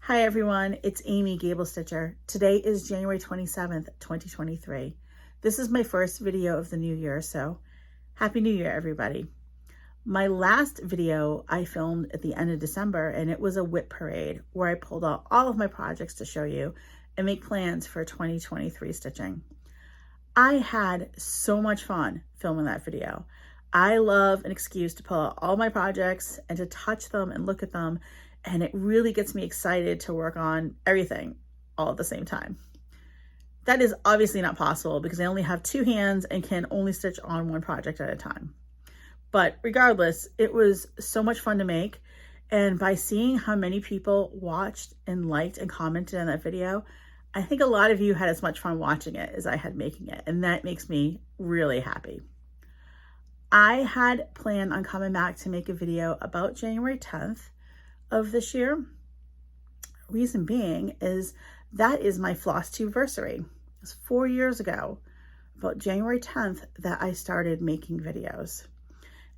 Hi everyone, it's Amy GablesStitcher. Today is January 27th, 2023. This is my first video of the new year, so Happy New Year everybody. My last video I filmed at the end of December, and it was a whip parade where I pulled out all of my projects to show you and make plans for 2023 stitching. I had so much fun filming that video. I love an excuse to pull out all my projects and to touch them and look at them, and it really gets me excited to work on everything all at the same time. That is obviously not possible because I only have two hands and can only stitch on one project at a time. But regardless, it was so much fun to make. And by seeing how many people watched and liked and commented on that video, I think a lot of you had as much fun watching it as I had making it. And that makes me really happy. I had planned on coming back to make a video about January 10th of this year. Reason being is that is my Flosstubers. It's 4 years ago, about January 10th, that I started making videos.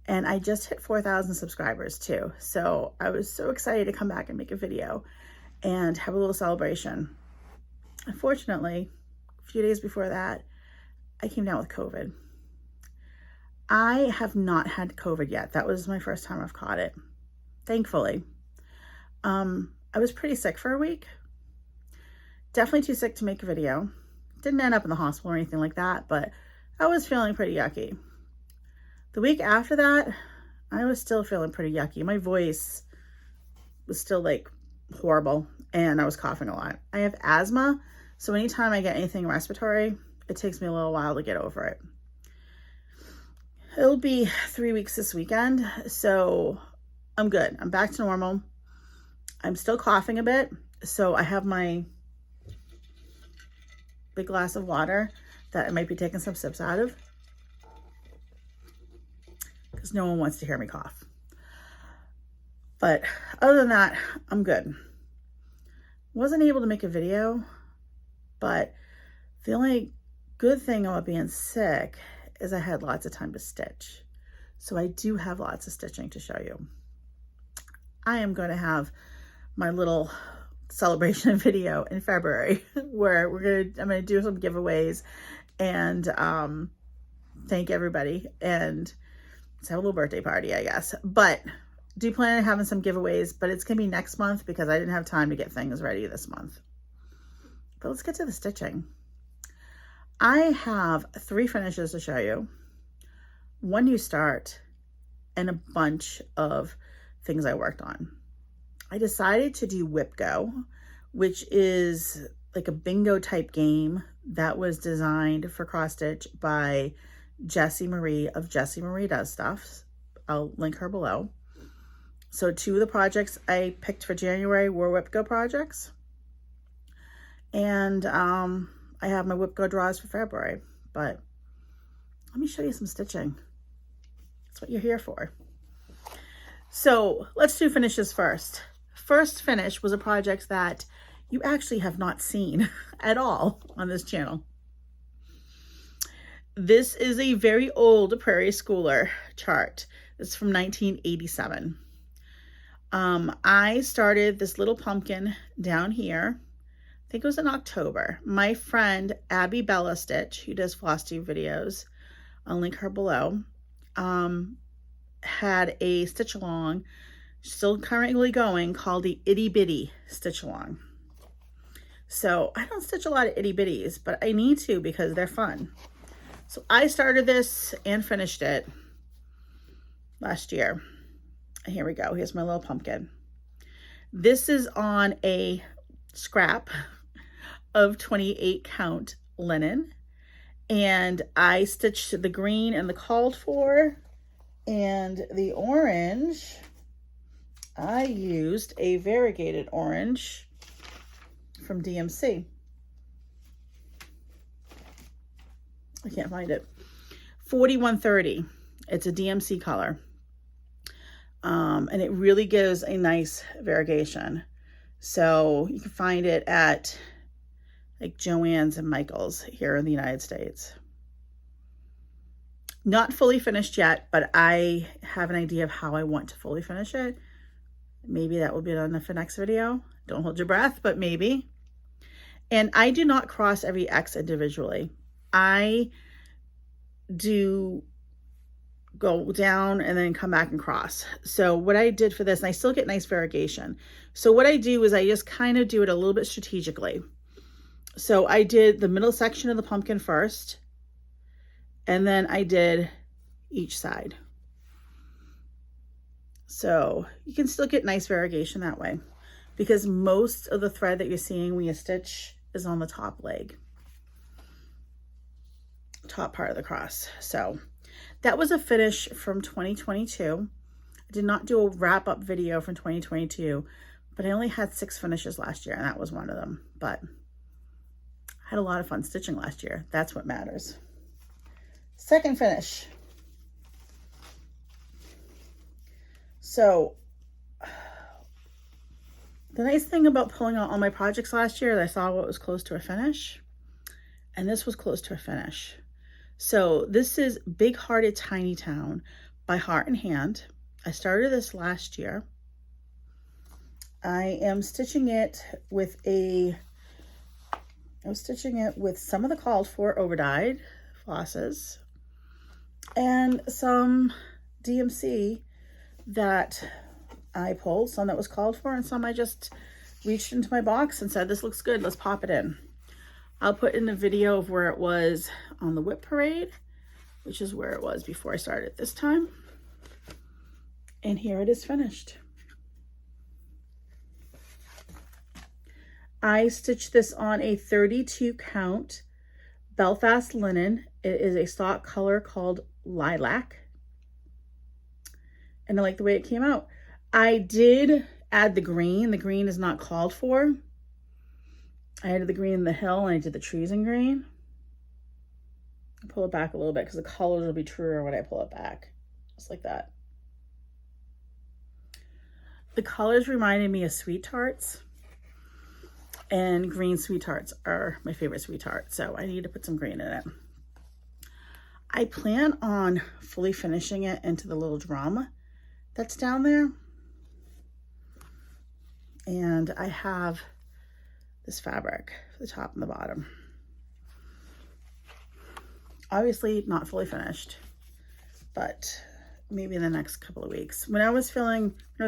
And I just hit 4,000 subscribers too. So I was so excited to come back and make a video and have a little celebration. Unfortunately, a few days before that, I came down with COVID. I have not had COVID yet. That was my first time I've caught it, thankfully. I was pretty sick for a week. Definitely too sick to make a video. Didn't end up in the hospital or anything like that, but I was feeling pretty yucky. The week after that, I was still feeling pretty yucky. My voice was still like horrible and I was coughing a lot. I have asthma, so anytime I get anything respiratory, it takes me a little while to get over it. It'll be 3 weeks this weekend, so I'm good. I'm back to normal. I'm still coughing a bit, so I have my big glass of water that I might be taking some sips out of because no one wants to hear me cough. But other than that, I'm good. Wasn't able to make a video, but the only good thing about being sick is I had lots of time to stitch. So I do have lots of stitching to show you. I am going to have my little celebration video in February where I'm going to do some giveaways and thank everybody and let's have a little birthday party, I guess. But do plan on having some giveaways, but it's going to be next month because I didn't have time to get things ready this month. But let's get to the stitching. I have 3 finishes to show you, 1 new start, and a bunch of things I worked on. I decided to do Whip Go, which is like a bingo type game that was designed for cross stitch by Jessie Marie of Jessie Marie Does Stuff. I'll link her below. So 2 of the projects I picked for January were Whip Go projects. And I have my Whip Go draws for February, but let me show you some stitching. That's what you're here for. So let's do finishes first. First finish was a project that you actually have not seen at all on this channel. This is a very old Prairie Schooler chart. It's from 1987. I started this little pumpkin down here. I think it was in October. My friend Abby Bella Stitch, who does Flosstube videos, I'll link her below, had a stitch along, still currently going, called the Itty Bitty Stitch Along. So I don't stitch a lot of itty bitties, but I need to because they're fun. So I started this and finished it last year. And here we go. Here's my little pumpkin. This is on a scrap of 28 count linen. And I stitched the green and the called for, and the orange, I used a variegated orange from DMC. I can't find it. 4130. It's a DMC color. And it really gives a nice variegation. So you can find it at like Joann's and Michael's here in the United States. Not fully finished yet, but I have an idea of how I want to fully finish it. Maybe that will be done for next video. Don't hold your breath, but maybe. And I do not cross every X individually. I do go down and then come back and cross. So what I did for this, and I still get nice variegation. So what I do is I just kind of do it a little bit strategically. So I did the middle section of the pumpkin first, and then I did each side. So you can still get nice variegation that way, because most of the thread that you're seeing when you stitch is on the top leg, top part of the cross. So that was a finish from 2022. I did not do a wrap-up video from 2022, but I only had 6 finishes last year, and that was one of them. But I had a lot of fun stitching last year. That's what matters. Second finish. So the nice thing about pulling out all my projects last year is I saw what was close to a finish, and this was close to a finish. So this is Big Hearted Tiny Town by Heart and Hand. I started this last year. I am stitching it with some of the called for over-dyed flosses and some DMC that I pulled, some that was called for and some I just reached into my box and said, this looks good, let's pop it in. I'll put in a video of where it was on the whip parade, which is where it was before I started this time. And here it is finished. I stitched this on a 32 count Belfast linen. It is a stock color called Lilac. And I like the way it came out. I did add the green. The green is not called for. I added the green in the hill and I did the trees in green. I'll pull it back a little bit because the colors will be truer when I pull it back. Just like that. The colors reminded me of Sweet Tarts. And green Sweet Tarts are my favorite Sweet Tart. So I need to put some green in it. I plan on fully finishing it into the little drum that's down there. And I have this fabric for the top and the bottom. Obviously not fully finished, but maybe in the next couple of weeks. When I was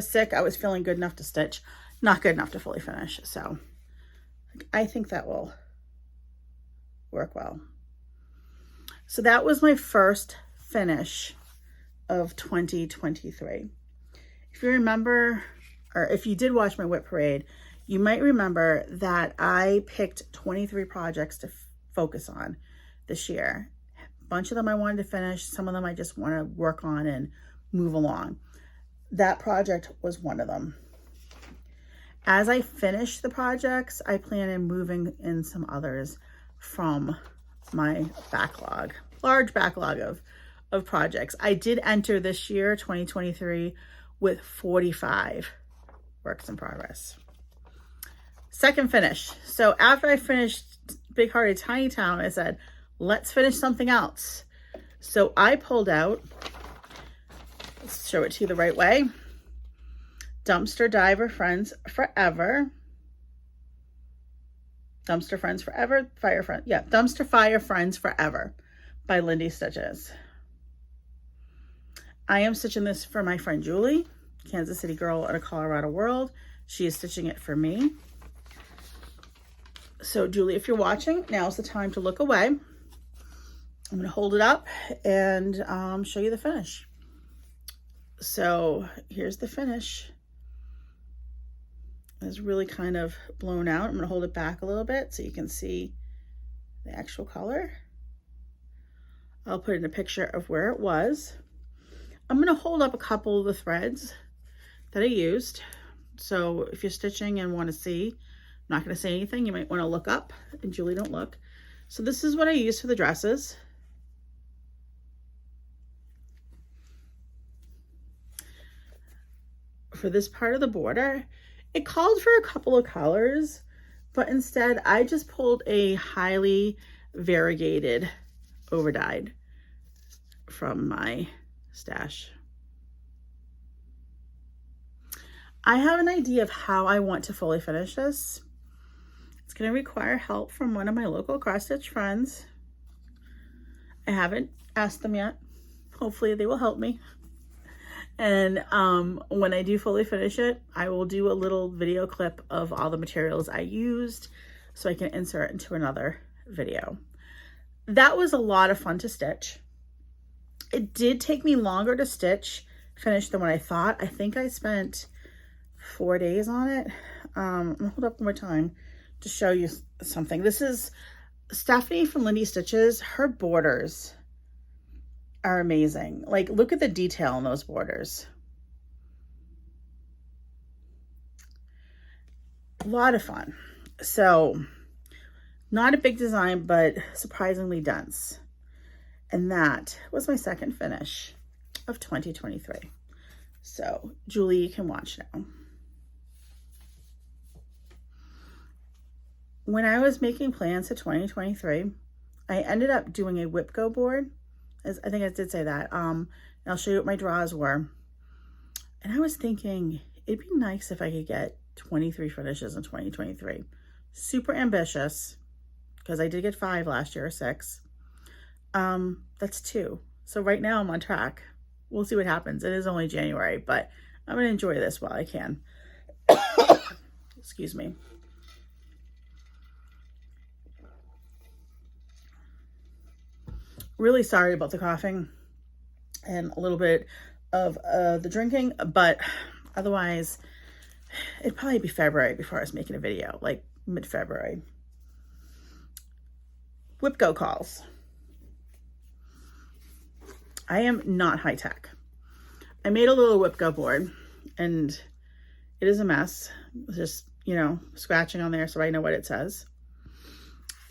sick, I was feeling good enough to stitch, not good enough to fully finish. So I think that will work well. So that was my first finish of 2023. If you remember, or if you did watch my whip parade, you might remember that I picked 23 projects to focus on this year. A bunch of them I wanted to finish. Some of them I just want to work on and move along. That project was one of them. As I finish the projects, I plan on moving in some others from my backlog, large backlog of projects. I did enter this year, 2023, with 45 works in progress. Second finish. So after I finished Big Hearted Tiny Town, I said, let's finish something else. So I pulled out, let's show it to you the right way, Dumpster Diver Friends Forever. Dumpster Friends Forever, Fire Friends. Yeah, Dumpster Fire Friends Forever by Lindy Stitches. I am stitching this for my friend Julie, Kansas City girl in a Colorado world. She is stitching it for me. So Julie, if you're watching, now's the time to look away. I'm going to hold it up and show you the finish. So here's the finish. It's really kind of blown out. I'm going to hold it back a little bit so you can see the actual color. I'll put in a picture of where it was. I'm going to hold up a couple of the threads that I used. So if you're stitching and want to see, I'm not going to say anything. You might want to look up, and Julie, don't look. So this is what I used for the dresses. For this part of the border, it called for a couple of colors, but instead I just pulled a highly variegated over-dyed from my stash. I have an idea of how I want to fully finish this. It's going to require help from one of my local cross stitch friends. I haven't asked them yet. Hopefully they will help me. And when I do fully finish it, I will do a little video clip of all the materials I used so I can insert into another video. That was a lot of fun to stitch. It did take me longer to finish than what I thought. I think I spent 4 days on it. I'm gonna hold up one more time to show you something. This is Stephanie from Lindy Stitches. Her borders are amazing. Like, look at the detail in those borders. A lot of fun. So, not a big design, but surprisingly dense. And that was my second finish of 2023. So, Julie, you can watch now. When I was making plans for 2023, I ended up doing a whip go board. I think I did say that. I'll show you what my draws were. And I was thinking it'd be nice if I could get 23 finishes in 2023. Super ambitious, because I did get 5 last year, or 6. That's 2. So right now I'm on track. We'll see what happens. It is only January, but I'm going to enjoy this while I can. Excuse me. Really sorry about the coughing and a little bit of the drinking, but otherwise it'd probably be February before I was making a video, like mid-February. Whip go calls. I am not high tech. I made a little whip go board and it is a mess. Just, you know, scratching on there so I know what it says.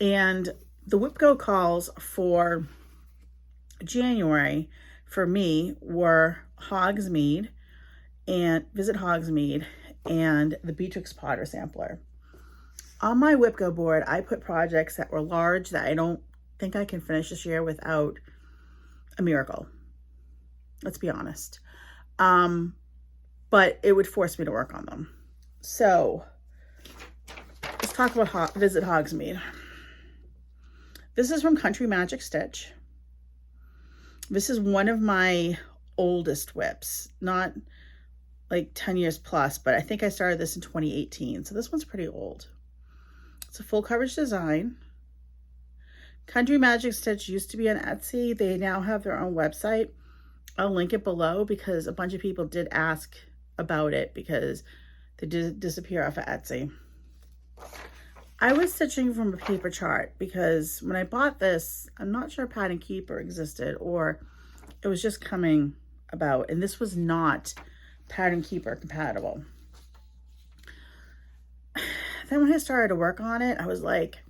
And the whip go calls for January for me were Hogsmeade and Visit Hogsmeade and the Beatrix Potter Sampler. On my whip go board, I put projects that were large that I don't think I can finish this year without a miracle. Let's be honest. But it would force me to work on them. So let's talk about Visit Hogsmeade. This is from Country Magic Stitch. This is one of my oldest whips, not like 10 years plus, but I think I started this in 2018. So this one's pretty old. It's a full coverage design. Country Magic Stitch used to be on Etsy. They now have their own website. I'll link it below because a bunch of people did ask about it because they did disappear off of Etsy. I was stitching from a paper chart because when I bought this, I'm not sure Pattern Keeper existed or it was just coming about, and this was not Pattern Keeper compatible. Then when I started to work on it, I was like,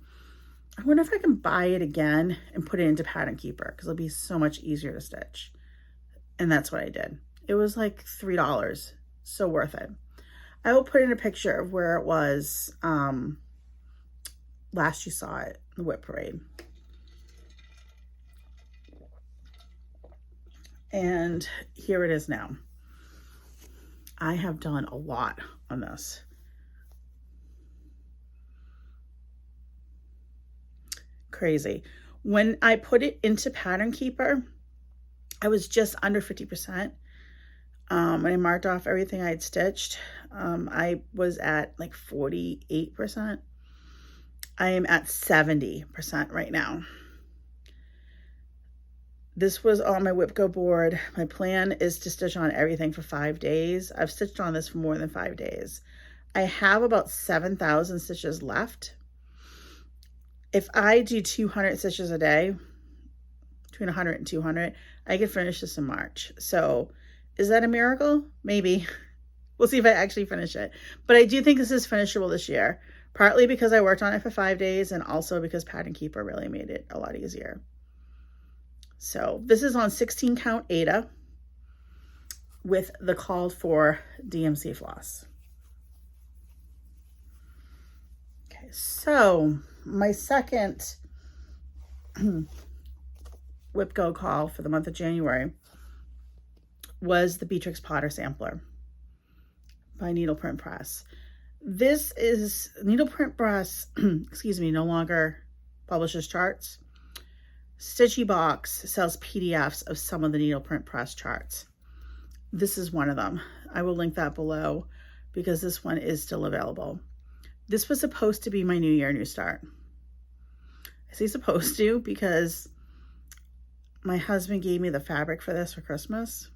I wonder if I can buy it again and put it into Pattern Keeper because it'll be so much easier to stitch. And that's what I did. It was like $3, so worth it. I will put in a picture of where it was last you saw it, the Whip Parade. And here it is now. I have done a lot on this. Crazy. When I put it into Pattern Keeper, I was just under 50%. And I marked off everything I had stitched. I was at like 48%. I am at 70% right now. This was on my Whip Go board. My plan is to stitch on everything for 5 days. I've stitched on this for more than 5 days. I have about 7,000 stitches left. If I do 200 stitches a day, between 100 and 200, I can finish this in March. So is that a miracle? Maybe. We'll see if I actually finish it. But I do think this is finishable this year, partly because I worked on it for 5 days and also because Pattern Keeper really made it a lot easier. So this is on 16 count Aida with the called for DMC floss. Okay, so my second Whip Go call for the month of January was the Beatrix Potter Sampler. by Needleprint Press. This is Needleprint Press, excuse me, no longer publishes charts. Stitchy Box sells PDFs of some of the Needleprint Press charts. This is one of them. I will link that below because this one is still available. This was supposed to be my New Year, New Start. I say supposed to because my husband gave me the fabric for this for Christmas.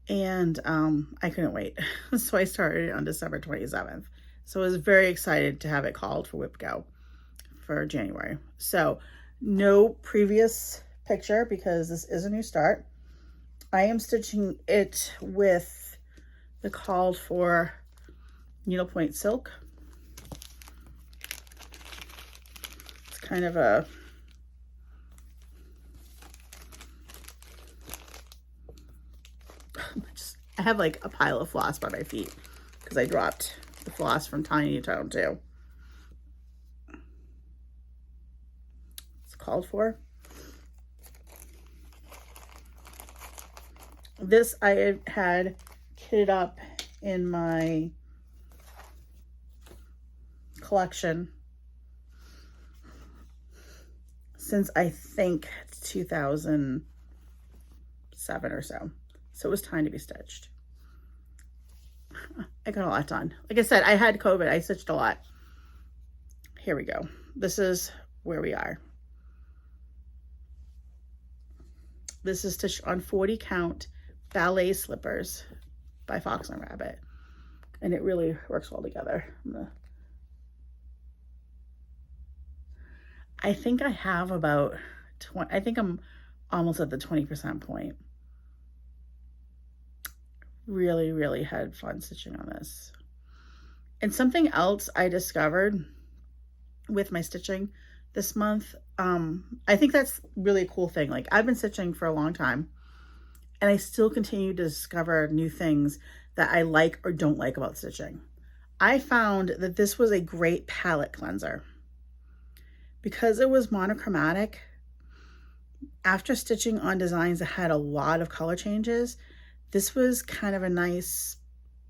And I couldn't wait. So I started it on December 27th. So I was very excited to have it called for Whip Go for January. So no previous picture because this is a new start. I am stitching it with the called for needlepoint silk. It's kind of a I have like a pile of floss by my feet because I dropped the floss from Tiny Tone too. It's called for. This I had kitted up in my collection since I think 2007 or so. So it was time to be stitched. I got a lot done. Like I said, I had COVID. I stitched a lot. Here we go. This is where we are. This is stitched on 40 count ballet slippers by Fox and Rabbit. And it really works well together. I think I have about 20, I think I'm almost at the 20% point. Really, really had fun stitching on this. And something else I discovered with my stitching this month, I think that's really a cool thing. Like I've been stitching for a long time and I still continue to discover new things that I like or don't like about stitching. I found that this was a great palette cleanser. Because it was monochromatic, after stitching on designs that had a lot of color changes, this was kind of a nice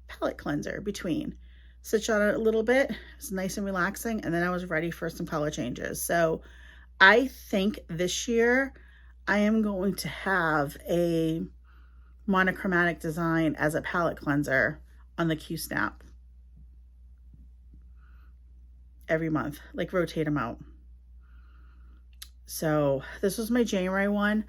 palette cleanser between. Stitch on it a little bit, it's nice and relaxing, and then I was ready for some color changes. So I think this year I am going to have a monochromatic design as a palette cleanser on the Q-Snap every month, like rotate them out. So this was my January one.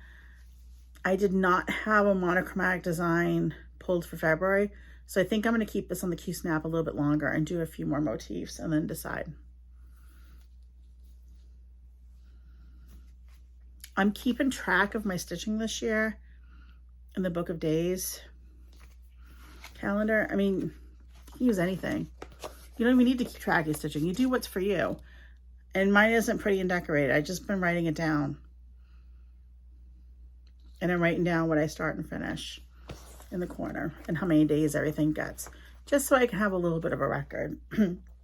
I did not have a monochromatic design pulled for February. So I think I'm going to keep this on the Q-Snap a little bit longer and do a few more motifs and then decide. I'm keeping track of my stitching this year in the Book of Days calendar. I mean, you can use anything. You don't even need to keep track of stitching. You do what's for you. And mine isn't pretty and decorated. I've just been writing it down. And I'm writing down what I start and finish in the corner and how many days everything gets. Just so I can have a little bit of a record.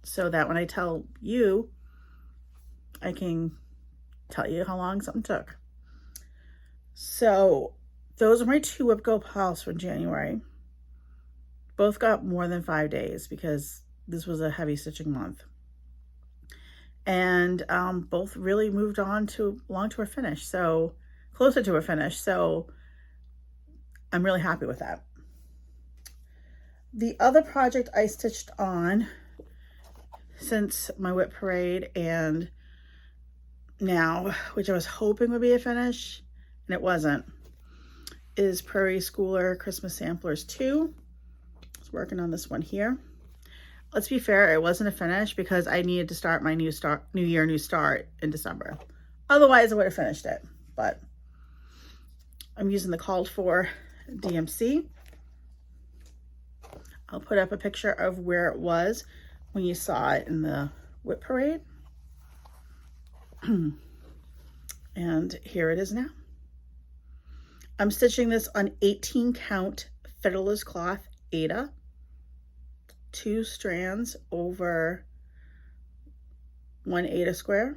So that when I tell you, I can tell you how long something took. So those are my 2 Whip Go piles from January. Both got more than 5 days because this was a heavy stitching month. And both really moved on along to a finish, so closer to a finish. So I'm really happy with that. The other project I stitched on since my Whip Parade and now, which I was hoping would be a finish, and it wasn't, is Prairie Schooler Christmas Samplers 2. I was working on this one here. Let's be fair, it wasn't a finish because I needed to start my New Year, New Start in December. Otherwise, I would have finished it, but I'm using the called for DMC. I'll put up a picture of where it was when you saw it in the Whip Parade. And here it is now. I'm stitching this on 18 count Fiddler's Cloth Aida. 2 strands over 1 Aida square.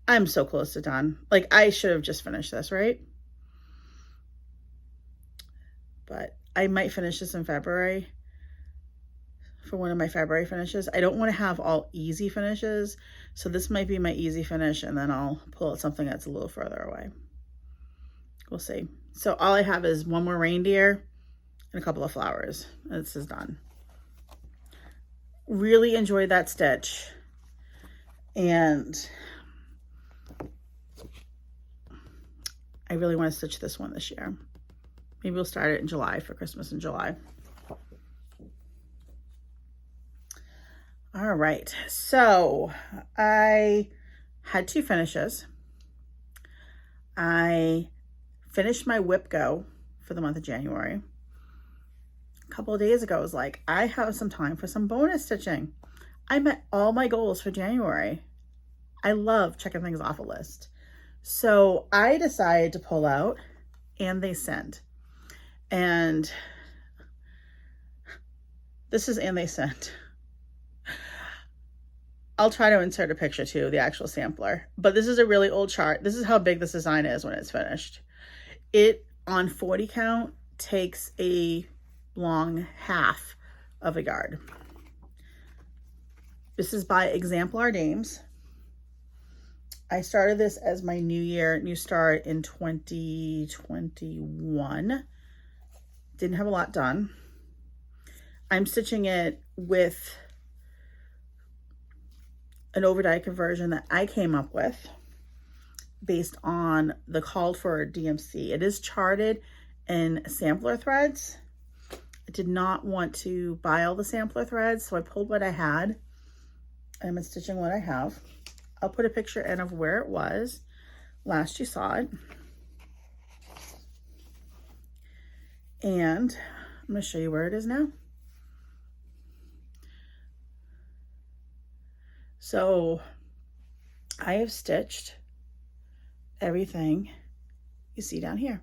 I'm so close to done. Like I should have just finished this, right? but I might finish this in February for one of my February finishes. I don't want to have all easy finishes, so this might be my easy finish, and then I'll pull out something that's a little further away. We'll see. So all I have is one more reindeer and a couple of flowers. This is done. Really enjoyed that stitch, and I really want to stitch this one this year. Maybe we'll start it in July for Christmas in July. All right, so I had 2 finishes. I finished my whip go for the month of January. A couple of days ago, I was like, I have some time for some bonus stitching. I met all my goals for January. I love checking things off a list. So I decided to pull out And They Sent. And this is And They Sent. I'll try to insert a picture too, the actual sampler. But this is a really old chart. This is how big this design is when it's finished. It, on 40 count, takes a long half of a yard. This is by Exemplar Dames. I started this as my new start in 2021. Didn't have a lot done. I'm stitching it with an overdye conversion that I came up with based on the called for DMC. It is charted in sampler threads. I did not want to buy all the sampler threads, so I pulled what I had. I'm stitching what I have. I'll put a picture in of where it was last you saw it. And I'm going to show you where it is now. So I have stitched everything you see down here.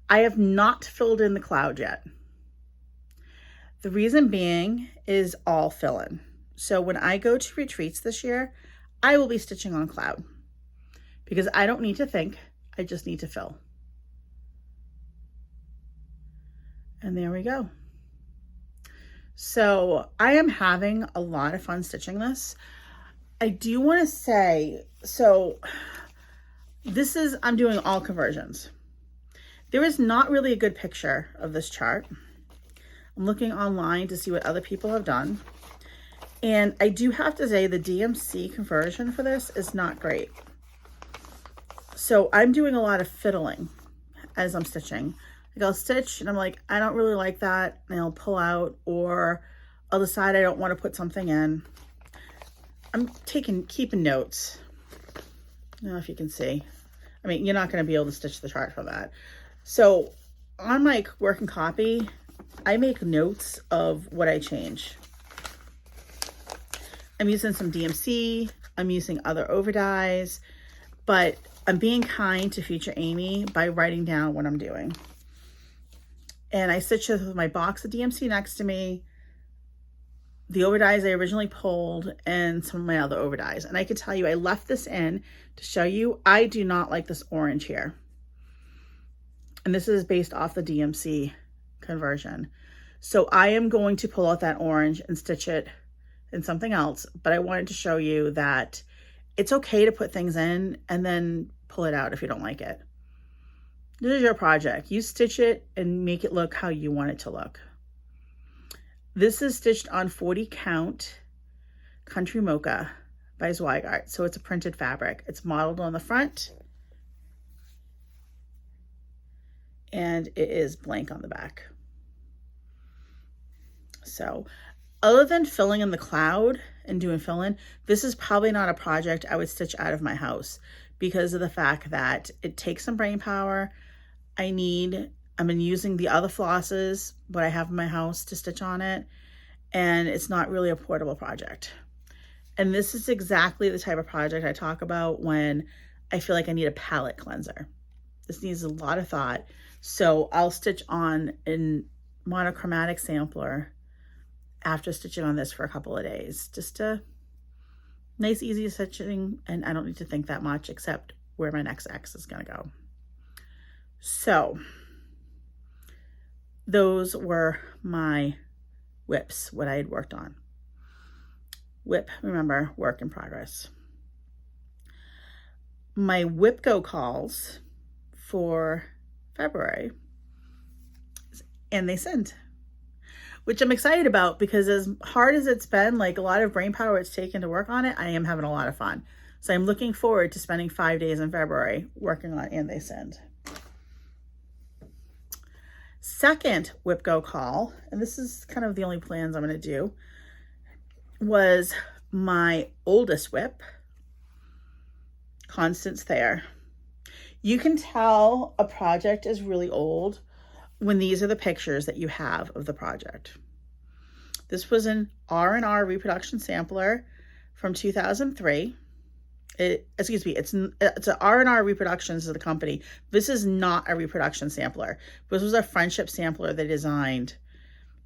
I have not filled in the cloud yet. The reason being is all fill-in. So when I go to retreats this year, I will be stitching on cloud because I don't need to think, I just need to fill. And there we go. So I am having a lot of fun stitching this. I do want to say, so this is, I'm doing all conversions. There is not really a good picture of this chart. I'm looking online to see what other people have done. And I do have to say the DMC conversion for this is not great. So I'm doing a lot of fiddling as I'm stitching. Like I'll stitch and I'm like, I don't really like that. And I'll pull out, or I'll decide I don't want to put something in. I'm keeping notes. I don't know if you can see. I mean, you're not going to be able to stitch the chart from that. So on my work and copy, I make notes of what I change. I'm using some DMC, I'm using other overdyes, but I'm being kind to future Amy by writing down what I'm doing. And I stitch this with my box of DMC next to me, the overdyes I originally pulled, and some of my other overdyes. And I can tell you, I left this in to show you, I do not like this orange here. And this is based off the DMC conversion. So I am going to pull out that orange and stitch it in something else, but I wanted to show you that it's okay to put things in and then pull it out if you don't like it. This is your project. You stitch it and make it look how you want it to look. This is stitched on 40 count Country Mocha by Zweigart. So it's a printed fabric. It's modeled on the front and it is blank on the back. So other than filling in the cloud and doing fill-in, this is probably not a project I would stitch out of my house because of the fact that it takes some brain power. I've been using the other flosses, what I have in my house, to stitch on it, and it's not really a portable project. And this is exactly the type of project I talk about when I feel like I need a palette cleanser. This needs a lot of thought. So I'll stitch on a monochromatic sampler after stitching on this for a couple of days. Just a nice, easy stitching, and I don't need to think that much except where my next X is gonna go. So those were my whips, what I had worked on. Whip, remember, work in progress. My whip go calls for February, and they send, which I'm excited about because as hard as it's been, like a lot of brain power it's taken to work on it, I am having a lot of fun. So I'm looking forward to spending 5 days in February working on And They Send. Second whip go call, and this is kind of the only plans I'm going to do, was my oldest whip, Constance Thayer. You can tell a project is really old when these are the pictures that you have of the project. This was an R&R reproduction sampler from 2003. It's an R&R Reproductions is the company. This is not a reproduction sampler. This was a friendship sampler they designed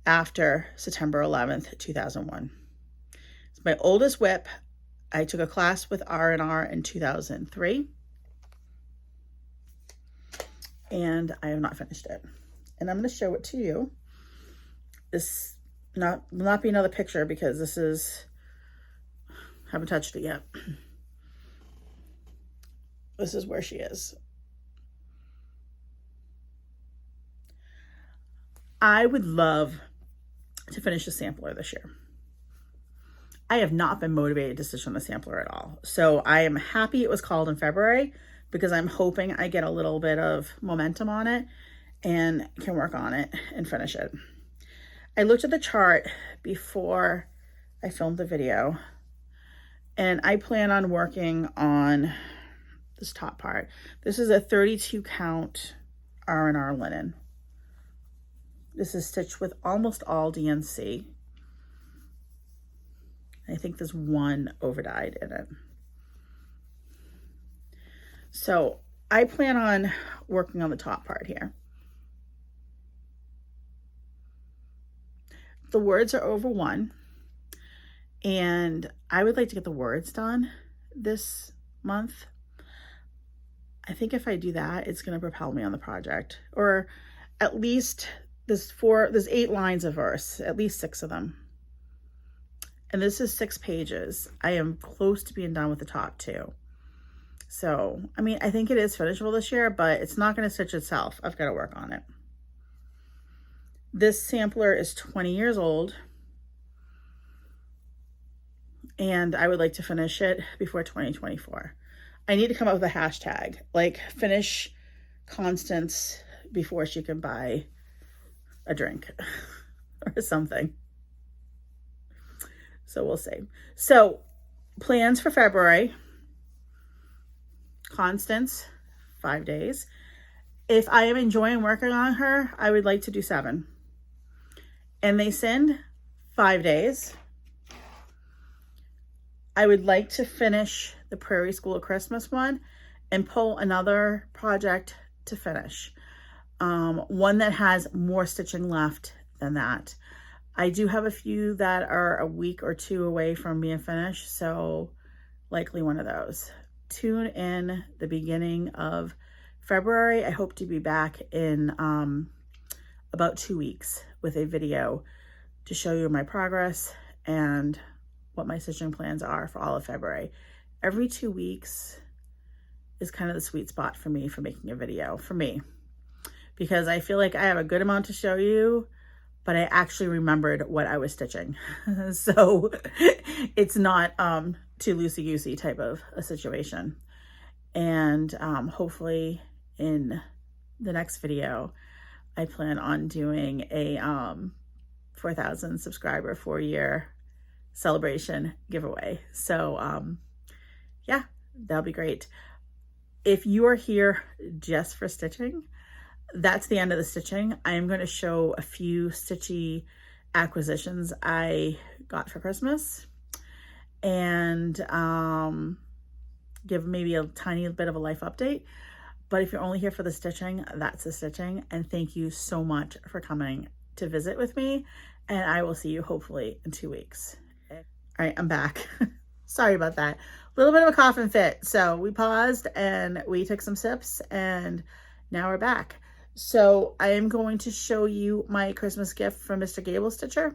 after September 11th, 2001. It's my oldest whip. I took a class with R&R in 2003. And I have not finished it. And I'm going to show it to you. This will not be another picture because this is, haven't touched it yet. This is where she is. I would love to finish a sampler this year. I have not been motivated to stitch on the sampler at all. So I am happy it was called in February because I'm hoping I get a little bit of momentum on it and can work on it and finish it. I looked at the chart before I filmed the video, and I plan on working on this top part. This is a 32 count R&R linen. This is stitched with almost all DNC. I think there's one overdyed in it. So I plan on working on the top part here. The words are over 1, and I would like to get the words done this month. I think if I do that, it's going to propel me on the project, or at least there's 8 lines of verse, at least 6 of them. And this is 6 pages. I am close to being done with the top 2. So, I mean, I think it is finishable this year, but it's not going to stitch itself. I've got to work on it. This sampler is 20 years old, and I would like to finish it before 2024. I need to come up with a hashtag, like finish Constance before she can buy a drink or something. So we'll see. So plans for February: Constance, 5 days. If I am enjoying working on her, I would like to do 7. And They Send, 5 days. I would like to finish the Prairie School of Christmas one and pull another project to finish. One that has more stitching left than that. I do have a few that are a week or 2 away from being finished, so likely one of those. Tune in the beginning of February. I hope to be back in about 2 weeks with a video to show you my progress and what my stitching plans are for all of February. Every 2 weeks is kind of the sweet spot for me for making a video, for me, because I feel like I have a good amount to show you, but I actually remembered what I was stitching. So it's not too loosey-goosey type of a situation. And hopefully in the next video, I plan on doing a 4,000 subscriber 4-year celebration giveaway. So yeah, that'll be great. If you are here just for stitching, that's the end of the stitching. I am going to show a few stitchy acquisitions I got for Christmas and give maybe a tiny bit of a life update. But if you're only here for the stitching, that's the stitching. And thank you so much for coming to visit with me. And I will see you hopefully in 2 weeks. All right, I'm back. Sorry about that. A little bit of a coughing fit. So we paused and we took some sips and now we're back. So I am going to show you my Christmas gift from Mr. GablesStitcher,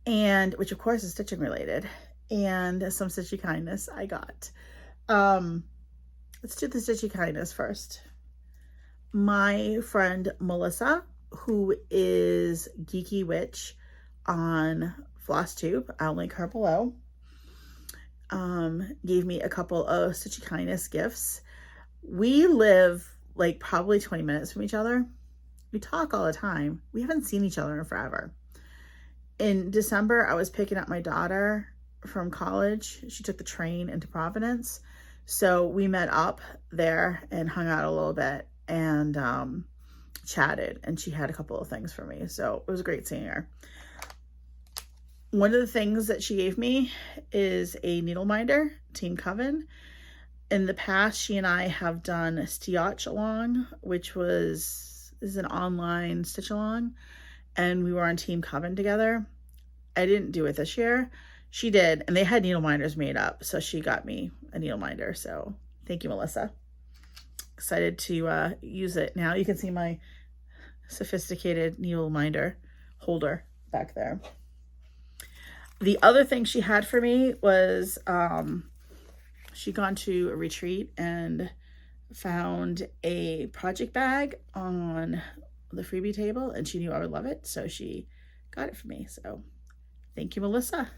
and which of course is stitching related, and some stitchy kindness I got. Let's do the stitchy kindness first. My friend Melissa, who is Geeky Witch on Flosstube, I'll link her below, gave me a couple of stitchy kindness gifts. We live like probably 20 minutes from each other. We talk all the time. We haven't seen each other in forever. In December, I was picking up my daughter from college. She took the train into Providence. So we met up there and hung out a little bit and chatted, and she had a couple of things for me. So it was great seeing her. One of the things that she gave me is a needle minder, Team Coven. In the past, she and I have done Stitch Along, which is an online stitch along, and we were on Team Coven together. I didn't do it this year. She did, and they had needle minders made up, so she got me a needle minder. So thank you, Melissa. Excited to use it now. You can see my sophisticated needle minder holder back there. The other thing she had for me was she'd gone to a retreat and found a project bag on the freebie table, and she knew I would love it, so she got it for me. So thank you, Melissa.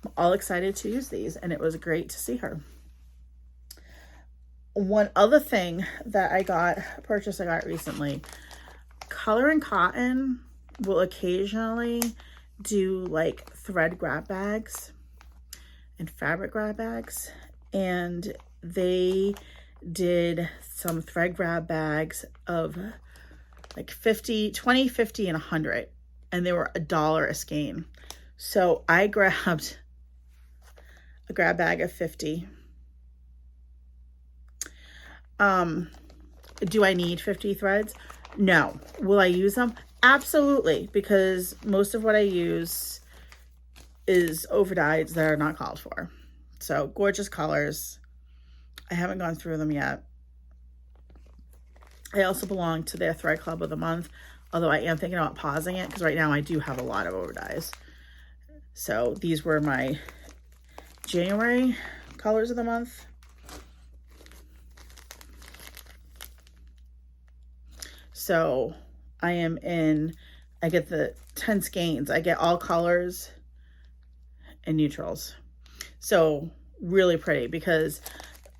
I'm all excited to use these, and it was great to see her. One other thing that I got recently, Color and Cotton will occasionally do like thread grab bags and fabric grab bags, and they did some thread grab bags of like 20, 50, and 100, and they were $1 a skein. So I grabbed a grab bag of 50. Do I need 50 threads? No. Will I use them? Absolutely, because most of what I use is overdyes that are not called for. So gorgeous colors. I haven't gone through them yet. I also belong to their thread club of the month, although I am thinking about pausing it because right now I do have a lot of overdyes. So these were my January colors of the month. So I get the 10 skeins. I get all colors and neutrals. So really pretty because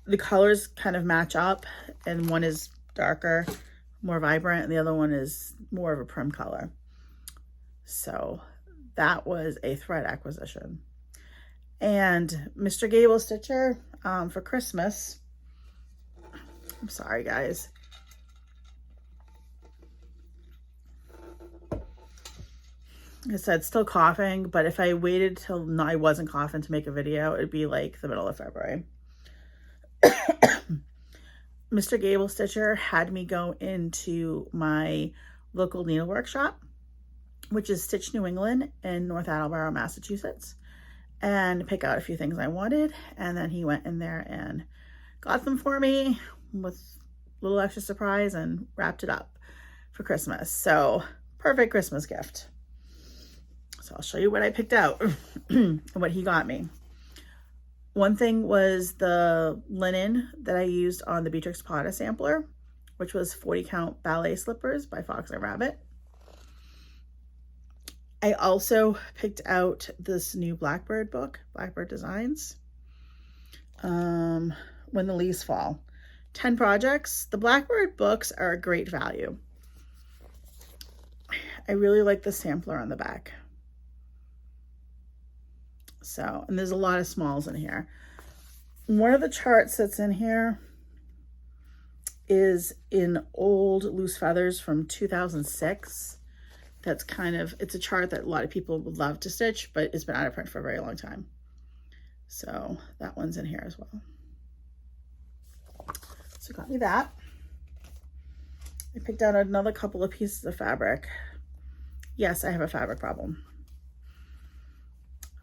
the colors kind of match up, and one is darker, more vibrant, and the other one is more of a prim color. So that was a thread acquisition. And Mr. GablesStitcher, for Christmas, I'm sorry guys, I said still coughing, but if I waited till I wasn't coughing to make a video, it'd be like the middle of February. Mr. GablesStitcher had me go into my local needlework shop, which is Stitch New England in North Attleboro, Massachusetts, and pick out a few things I wanted. And then he went in there and got them for me with a little extra surprise and wrapped it up for Christmas. So perfect Christmas gift. So I'll show you what I picked out and what he got me. One thing was the linen that I used on the Beatrix Potta sampler, which was 40 count ballet slippers by Fox and Rabbit. I also picked out this new Blackbird book, Blackbird Designs, When the Leaves Fall. 10 projects. The Blackbird books are a great value. I really like the sampler on the back. So, and there's a lot of smalls in here. One of the charts that's in here is in old loose feathers from 2006. That's kind of, it's a chart that a lot of people would love to stitch, but it's been out of print for a very long time. So that one's in here as well. So got me that. I picked out another couple of pieces of fabric. Yes, I have a fabric problem.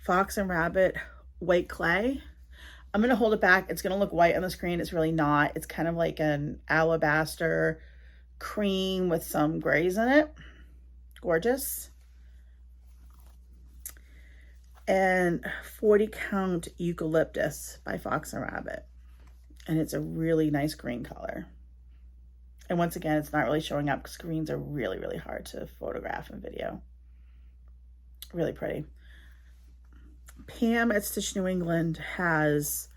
Fox and Rabbit white clay. I'm going to hold it back. It's going to look white on the screen. It's really not. It's kind of like an alabaster cream with some grays in it. Gorgeous. And 40 Count Eucalyptus by Fox and Rabbit. And it's a really nice green color. And once again, it's not really showing up because greens are really, really hard to photograph and video. Really pretty. Pam at Stitch New England has,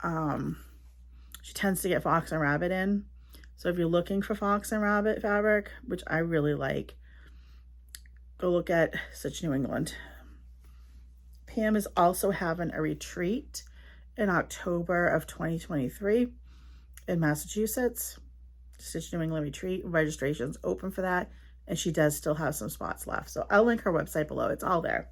she tends to get Fox and Rabbit in. So if you're looking for Fox and Rabbit fabric, which I really like, go look at Stitch New England. Pam is also having a retreat in October of 2023 in Massachusetts. Stitch New England retreat. Registration's open for that, and she does still have some spots left. So I'll link her website below. It's all there.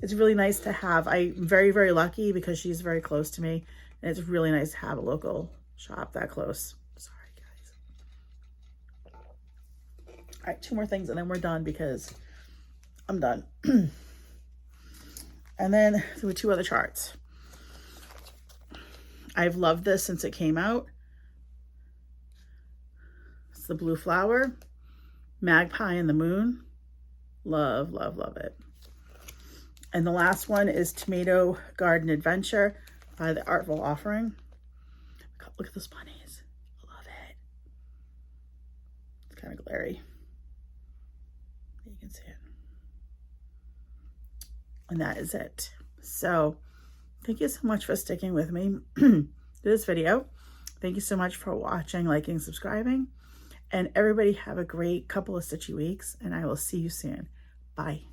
It's really nice to have. I'm very, very lucky because she's very close to me, and it's really nice to have a local shop that close. Sorry, guys. All right, 2 more things, and then we're done because I'm done. And then there were 2 other charts. I've loved this since it came out. It's the Blue Flower, Magpie and the Moon. Love, love, love it. And the last one is Tomato Garden Adventure by the Artful Offering. Look at those bunnies. I love it. It's kind of glary. You can see it. And that is it. So thank you so much for sticking with me to this video. Thank you so much for watching, liking, subscribing. And everybody have a great couple of stitchy weeks, and I will see you soon. Bye.